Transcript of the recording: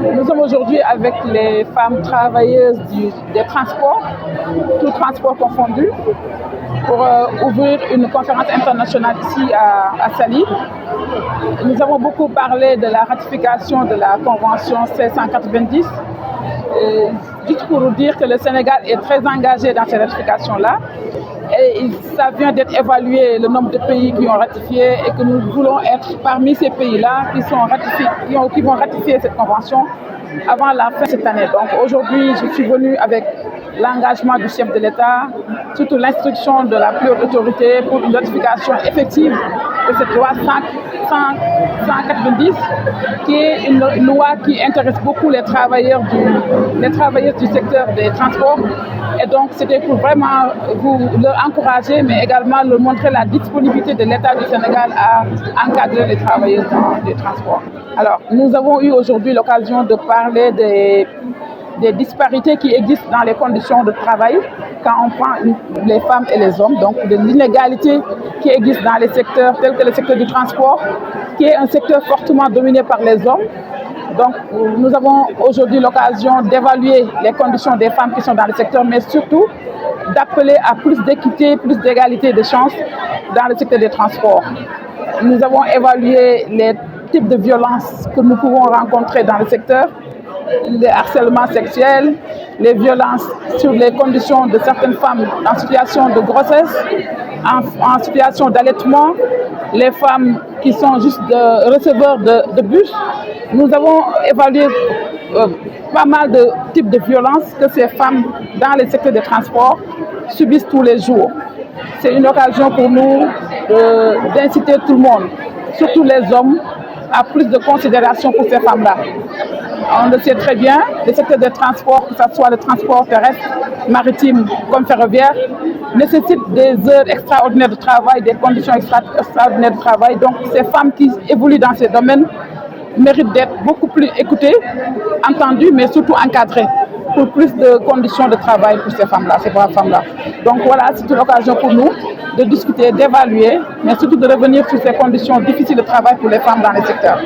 Nous sommes aujourd'hui avec les femmes travailleuses des transports, tout transport confondu, pour ouvrir une conférence internationale ici à Saly. Nous avons beaucoup parlé de la ratification de la Convention C190. Juste pour vous dire que le Sénégal est très engagé dans ces ratifications-là. Et ça vient d'être évalué le nombre de pays qui ont ratifié et que nous voulons être parmi ces pays-là qui vont ratifier cette convention avant la fin de cette année. Donc aujourd'hui, je suis venue avec l'engagement du chef de l'État, surtout l'instruction de la plus haute autorité pour une ratification effective de cette loi 190, qui est une loi qui intéresse beaucoup les travailleurs du secteur des transports. Et donc, c'était pour vraiment vous leur encourager, mais également leur montrer la disponibilité de l'État du Sénégal à encadrer les travailleurs du transport. Alors, nous avons eu aujourd'hui l'occasion de parler des disparités qui existent dans les conditions de travail quand on prend les femmes et les hommes, donc de l'inégalité qui existe dans les secteurs tels que le secteur du transport, qui est un secteur fortement dominé par les hommes. Donc, nous avons aujourd'hui l'occasion d'évaluer les conditions des femmes qui sont dans le secteur, mais surtout d'appeler à plus d'équité, plus d'égalité de chances dans le secteur des transports. Nous avons évalué les types de violences que nous pouvons rencontrer dans le secteur, le harcèlement sexuel, les violences sur les conditions de certaines femmes en situation de grossesse, en situation d'allaitement, les femmes qui sont juste receveurs de bus. Nous avons évalué pas mal de types de violences que ces femmes dans les secteurs des transports subissent tous les jours. C'est une occasion pour nous d'inciter tout le monde, surtout les hommes, à plus de considération pour ces femmes-là. On le sait très bien, le secteur des transports, que ce soit le transport terrestre, maritime comme ferroviaire, nécessite des heures extraordinaires de travail, des conditions extraordinaires de travail. Donc ces femmes qui évoluent dans ces domaines méritent d'être beaucoup plus écoutées, entendues, mais surtout encadrées pour plus de conditions de travail pour ces femmes-là, ces braves femmes-là. Donc voilà, c'est une occasion pour nous de discuter, d'évaluer, mais surtout de revenir sur ces conditions difficiles de travail pour les femmes dans les secteurs.